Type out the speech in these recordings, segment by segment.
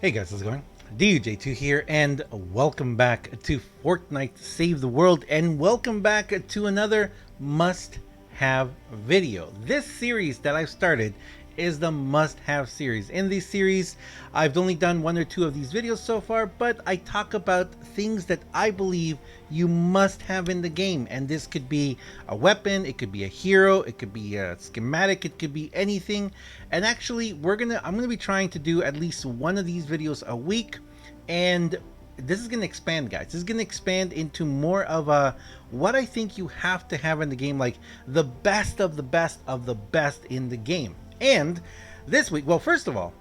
Hey guys, how's it going? DJ2 here, and welcome back to Fortnite Save the World, and welcome back to another must-have video. This series that I've started is the must-have series. In this series, I've only done one or two of these videos so far, but I talk about things that I believe you must have in the game, and this could be a weapon, it could be a hero, it could be a schematic, it could be anything. And actually, I'm gonna be trying to do at least one of these videos a week, and this is going to expand, guys. This is going to expand into more of a what I think you have to have in the game, like the best of the best of the best in the game. And this week, well, first of all,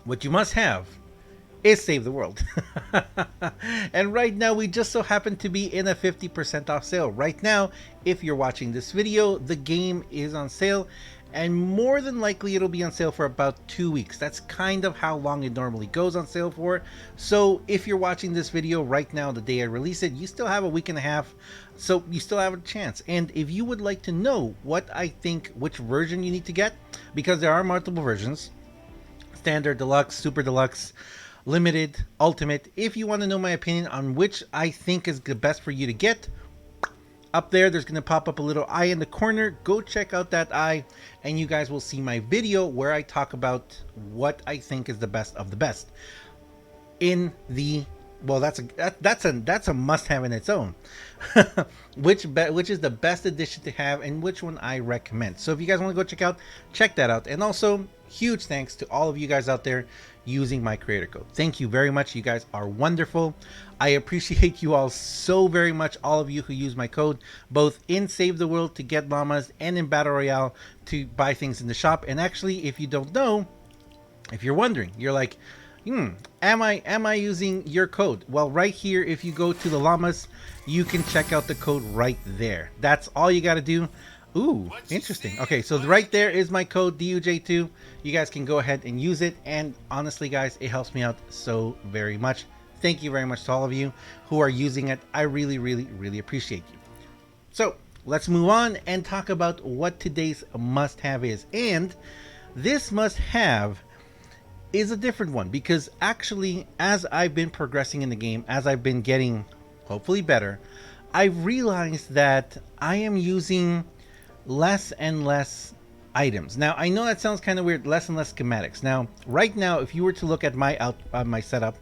what you must have is Save the World. And right now we just so happen to be in a 50% off sale. Right now, if you're watching this video, the game is on sale, and more than likely it'll be on sale for about 2 weeks. That's kind of how long it normally goes on sale for. So if you're watching this video right now, the day I release it, you still have a week and a half, so you still have a chance. And if you would like to know what I think, which version you need to get, because there are multiple versions, standard, deluxe, super deluxe, limited, ultimate. If you want to know my opinion on which I think is the best for you to get, up there's going to pop up a little eye in the corner. Go check out that eye, and you guys will see my video where I talk about what I think is the best of the best in the, well, that's a must-have in its own. which is the best edition to have, and which one I recommend. So if you guys want to go check that out. And also, huge thanks to all of you guys out there using my creator code. Thank you very much. You guys are wonderful. I appreciate you all so very much, all of you who use my code, both in Save the World to get llamas and in Battle Royale to buy things in the shop. And actually, if you don't know, if you're wondering, you're like, am I using your code? Well, right here, if you go to the llamas, you can check out the code right there. That's all you got to do. Ooh, interesting. Okay, so right there is my code, DUJ2. You guys can go ahead and use it, and honestly, guys, it helps me out so very much. Thank you very much to all of you who are using it. I really, really, really appreciate you. So let's move on and talk about what today's must-have is. And this must-have is a different one, because actually, as I've been progressing in the game, as I've been getting hopefully better, I've realized that I am using less and less items. Now, I know that sounds kind of weird, less and less schematics. Now, right now, if you were to look at my my setup,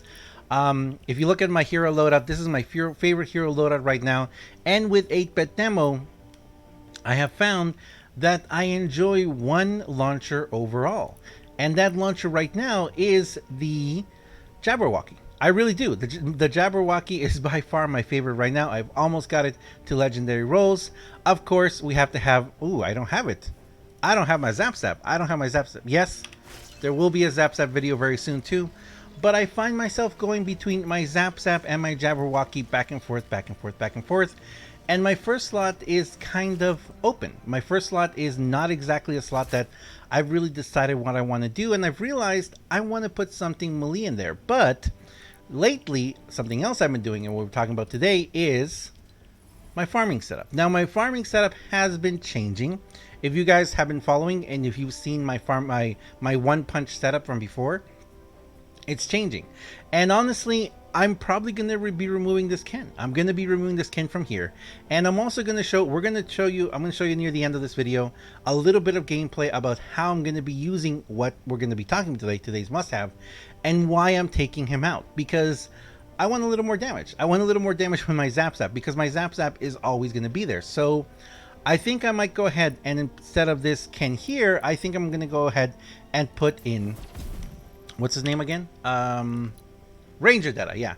if you look at my hero loadout, this is my favorite hero loadout right now. And with 8-bit demo, I have found that I enjoy one launcher overall. And that launcher right now is the Jabberwocky. I really do. The Jabberwocky is by far my favorite right now. I've almost got it to legendary rolls. Of course, we have to have... Ooh, I don't have it. I don't have my Zap Zap. I don't have my Zap Zap. Yes, there will be a Zap Zap video very soon too. But I find myself going between my Zap Zap and my Jabberwocky back and forth, back and forth, back and forth. And my first slot is kind of open. My first slot is not exactly a slot that I've really decided what I want to do. And I've realized I want to put something melee in there. But lately, something else I've been doing, and what we're talking about today, is my farming setup. Now, my farming setup has been changing. If you guys have been following, and if you've seen my one punch setup from before, it's changing. And honestly, I'm probably going to be removing this Ken. I'm going to be removing this Ken from here. And I'm also going to show, I'm going to show you near the end of this video, a little bit of gameplay about how I'm going to be using what we're going to be talking today, today's must-have, and why I'm taking him out. Because I want a little more damage. I want a little more damage with my Zap Zap, because my Zap Zap is always going to be there. So I think I might go ahead, and instead of this Ken here, I think I'm going to go ahead and put in, what's his name again? Ranger Deadeye, yeah.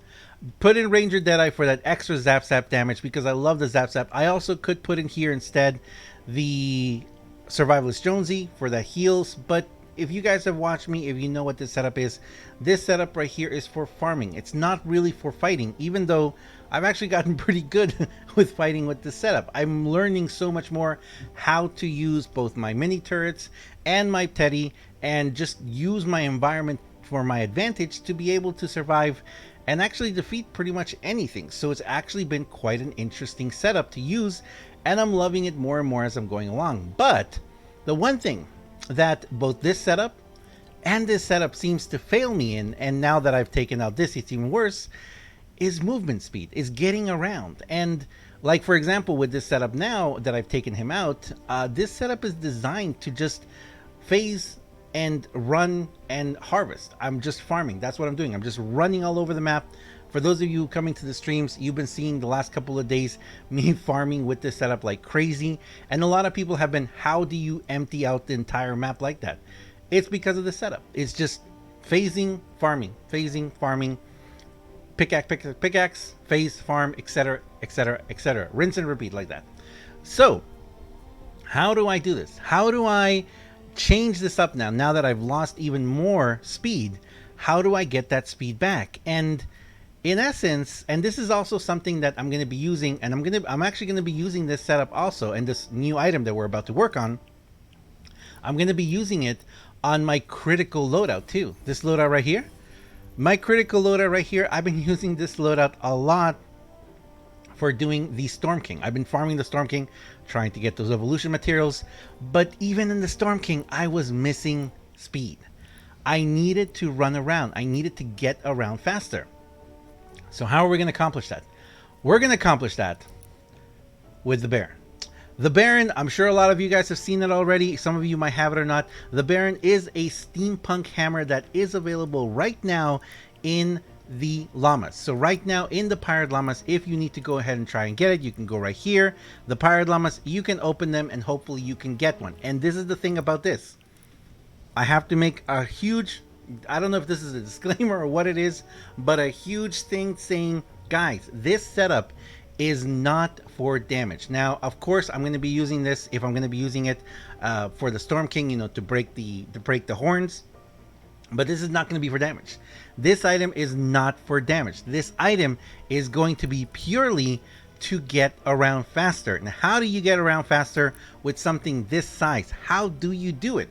Put in Ranger Deadeye for that extra Zap Zap damage, because I love the Zap Zap. I also could put in here instead the Survivalist Jonesy for the heals, but if you guys have watched me, if you know what this setup is, this setup right here is for farming. It's not really for fighting, even though I've actually gotten pretty good with fighting with this setup. I'm learning so much more how to use both my mini turrets and my Teddy, and just use my environment for my advantage to be able to survive and actually defeat pretty much anything. So it's actually been quite an interesting setup to use, and I'm loving it more and more as I'm going along. But the one thing that both this setup and this setup seems to fail me in, and now that I've taken out this, it's even worse, is movement speed, is getting around. And like, for example, with this setup now that I've taken him out, this setup is designed to just phase and run and harvest. I'm just farming. That's what I'm doing. I'm just running all over the map. For those of you coming to the streams, you've been seeing the last couple of days me farming with this setup like crazy. And a lot of people have been, how do you empty out the entire map like that? It's because of the setup. It's just phasing, farming, pickaxe, phase, farm, etc., etc., etc. Rinse and repeat like that. So, how do I do this? How do I change this up now that I've lost even more speed? How do I get that speed back? And in essence, and this is also something that I'm going to be using, and I'm actually going to be using this setup also, and this new item that we're about to work on, I'm going to be using it on my critical loadout too. This loadout right here, my critical loadout right here, I've been using this loadout a lot for doing the Storm King. I've been farming the Storm King, trying to get those evolution materials, but even in the Storm King, I was missing speed. I needed to run around. I needed to get around faster. So how are we going to accomplish that? We're going to accomplish that with the Baron. The Baron, I'm sure a lot of you guys have seen it already. Some of you might have it or not. The Baron is a steampunk hammer that is available right now in the llamas. So right now in the pirate llamas, if you need to go ahead and try and get it, you can go right here. The pirate llamas, you can open them and hopefully you can get one. And this is the thing about this. I have to make a huge, I don't know if this is a disclaimer or what it is, but a huge thing saying, guys, this setup is not for damage. Now, of course, I'm going to be using this, if I'm going to be using it for the Storm King, you know, to break the horns. But this is not going to be for damage. This item is not for damage. This item is going to be purely to get around faster. Now, how do you get around faster with something this size? How do you do it?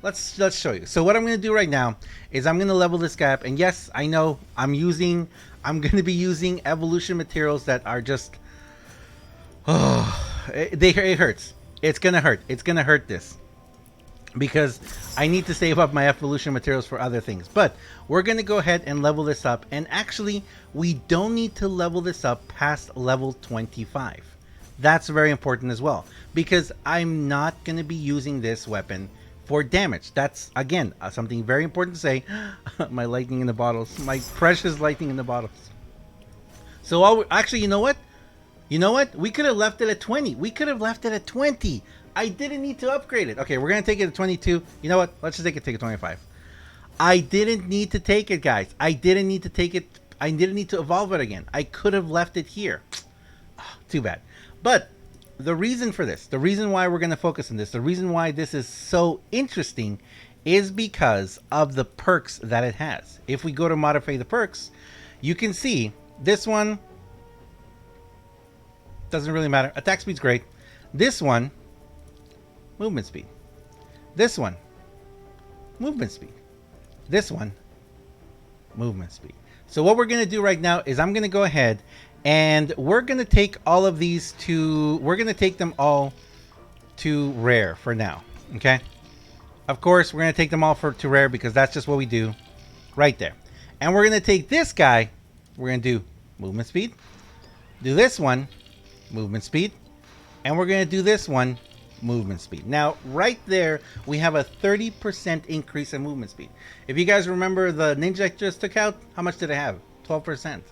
Let's show you. So what I'm going to do right now is I'm going to level this guy up. And yes, I know I'm going to be using evolution materials that are just, it hurts. It's going to hurt. It's going to hurt this, because I need to save up my evolution materials for other things. But we're going to go ahead and level this up. And actually, we don't need to level this up past level 25. That's very important as well, because I'm not going to be using this weapon for damage. That's, again, something very important to say. My lightning in the bottles. My precious lightning in the bottles. So, actually, you know what? You know what? We could have left it at 20. We could have left it at 20. I didn't need to upgrade it. Okay, we're going to take it to 22. You know what? Let's just take it to 25. I didn't need to take it, guys. I didn't need to take it. I didn't need to evolve it again. I could have left it here. Too bad. But the reason for this, the reason why we're going to focus on this, the reason why this is so interesting is because of the perks that it has. If we go to modify the perks, you can see this one doesn't really matter. Attack speed's great. This one, movement speed. This one, movement speed. This one, movement speed. So what we're going to do right now is I'm going to go ahead and we're going to take all of these to, we're going to take them all to rare for now. Okay. Of course, we're going to take them all to rare because that's just what we do right there. And we're going to take this guy. We're going to do movement speed, do this one, movement speed, and we're going to do this one, movement speed. Now, right there, we have a 30% increase in movement speed. If you guys remember the ninja I just took out, how much did it have? 12%.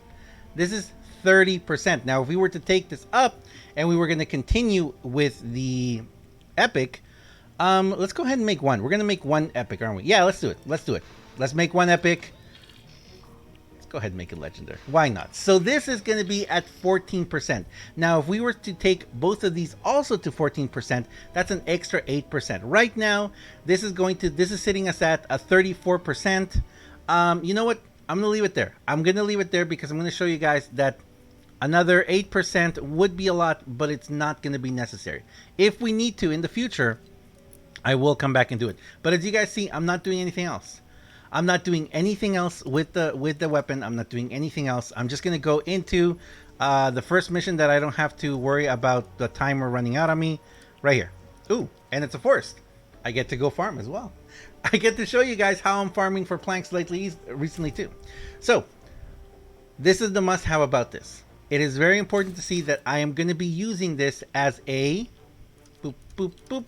This is 30%. Now, if we were to take this up and we were going to continue with the epic, let's go ahead and make one. We're going to make one epic, aren't we? Yeah, let's do it. Let's do it. Let's make one epic. Go ahead and make it legendary. Why not? So this is going to be at 14%. Now, if we were to take both of these also to 14%, that's an extra 8%. Right now, this is sitting us at a 34%. You know what? I'm going to leave it there. I'm going to leave it there because I'm going to show you guys that another 8% would be a lot, but it's not going to be necessary. If we need to in the future, I will come back and do it. But as you guys see, I'm not doing anything else. I'm not doing anything else with the weapon. I'm not doing anything else. I'm just going to go into the first mission that I don't have to worry about the timer running out on me right here. Ooh, and it's a forest. I get to go farm as well. I get to show you guys how I'm farming for planks recently too. So this is the must-have about this. It is very important to see that I am going to be using this as a boop, boop, boop,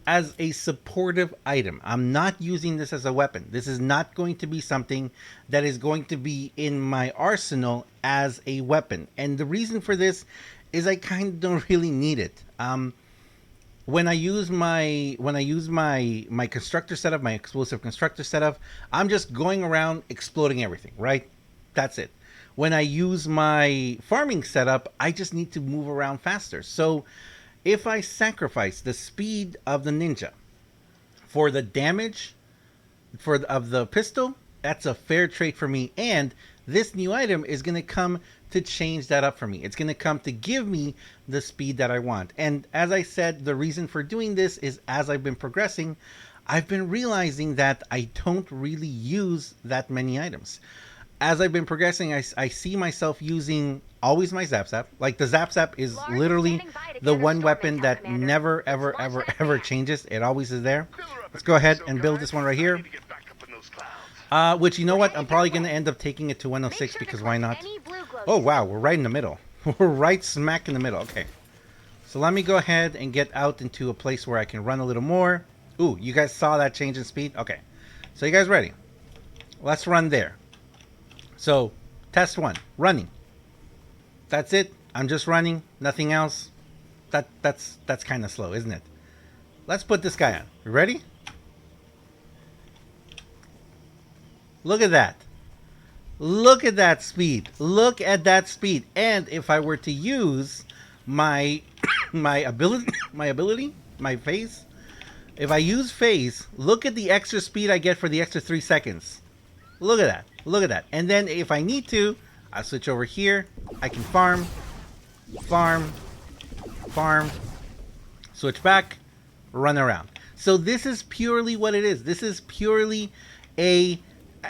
as a supportive item. I'm not using this as a weapon. This is not going to be something that is going to be in my arsenal as a weapon. And the reason for this is I kind of don't really need it. When I use my constructor setup, my explosive constructor setup, I'm just going around exploding everything, right? That's it. When I use my farming setup, I just need to move around faster. So if I sacrifice the speed of the ninja for the damage of the pistol, that's a fair trade for me. And this new item is going to come to change that up for me. It's going to come to give me the speed that I want. And as I said, the reason for doing this is as I've been progressing, I've been realizing that I don't really use that many items. As I've been progressing, I see myself using always my Zap Zap. Like the Zap Zap is literally the one weapon that never, ever changes. It always is there. Let's go ahead and build this one right here. Which, you know what? I'm probably going to end up taking it to 106 because why not? Oh, wow. We're right in the middle. We're right smack in the middle. Okay. So let me go ahead and get out into a place where I can run a little more. Ooh, you guys saw that change in speed? Okay. So you guys ready? Let's run there. So, test one, running. That's it. I'm just running, nothing else. That's kind of slow, isn't it? Let's put this guy on. You ready? Look at that. Look at that speed. Look at that speed. And if I were to use my my phase, if I use phase, look at the extra speed I get for the extra 3 seconds. Look at that. Look at that. And then if I need to, I'll switch over here. I can farm, switch back, run around. So this is purely what it is. This is purely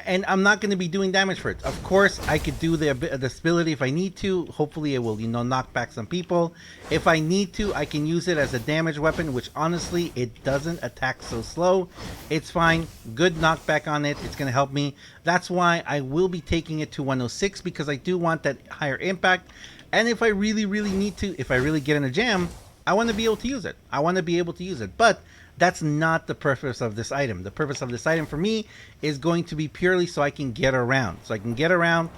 and I'm not going to be doing damage for it. Of course, I could do the ability if I need to. Hopefully it will, knock back some people. If I need to, I can use it as a damage weapon, which honestly, it doesn't attack so slow. It's fine. Good knockback on it. It's going to help me. That's why I will be taking it to 106 because I do want that higher impact. And if I really need to, if I really get in a jam, I want to be able to use it. I want to be able to use it. But that's not the purpose of this item. The purpose of this item for me is going to be purely so I can get around. So I can get around,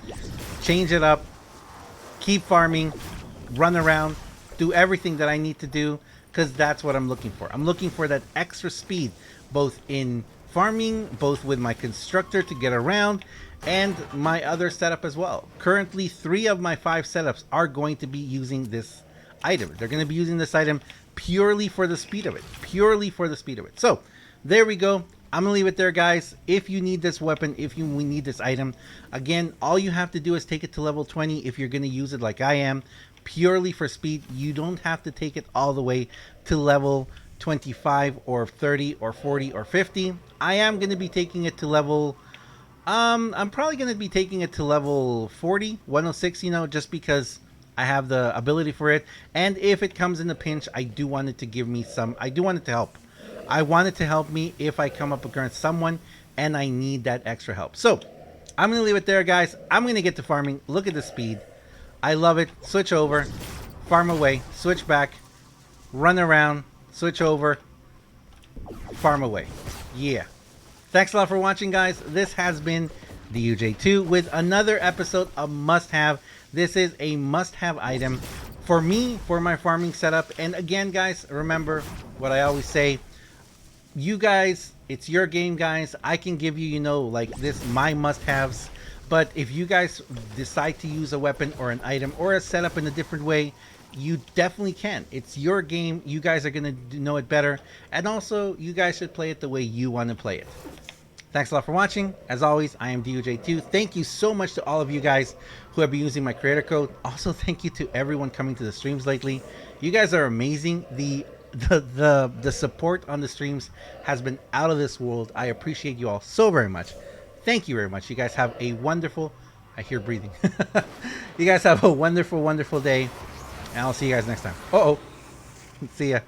change it up, keep farming, run around, do everything that I need to do because that's what I'm looking for. I'm looking for that extra speed, both in farming, both with my constructor to get around, and my other setup as well. Currently, 3 of my 5 setups are going to be using this item. They're going to be using this item purely for the speed of it. Purely for the speed of it. So, there we go. I'm going to leave it there, guys. If you need this weapon, we need this item, again, all you have to do is take it to level 20 if you're going to use it like I am, purely for speed. You don't have to take it all the way to level 25 or 30 or 40 or 50. I am going to be taking it to level... I'm probably going to be taking it to level 40, 106, just because I have the ability for it. And if it comes in a pinch, I do want it to give me some... I do want it to help. I want it to help me if I come up against someone and I need that extra help. So, I'm going to leave it there, guys. I'm going to get to farming. Look at the speed. I love it. Switch over. Farm away. Switch back. Run around. Switch over. Farm away. Yeah. Thanks a lot for watching, guys. This has been the UJ2 with another episode of Must Have. This is a must-have item for me, for my farming setup. And again, guys, remember what I always say. You guys, it's your game, guys. I can give you, like this, my must-haves. But if you guys decide to use a weapon or an item or a setup in a different way, you definitely can. It's your game. You guys are going to know it better. And also, you guys should play it the way you want to play it. Thanks a lot for watching. As always, I am DUJ2. Thank you so much to all of you guys who have been using my creator code. Also, thank you to everyone coming to the streams lately. You guys are amazing. The support on the streams has been out of this world. I appreciate you all so very much. Thank you very much. You guys have a wonderful... I hear breathing. You guys have a wonderful, wonderful day. And I'll see you guys next time. Uh-oh. See ya.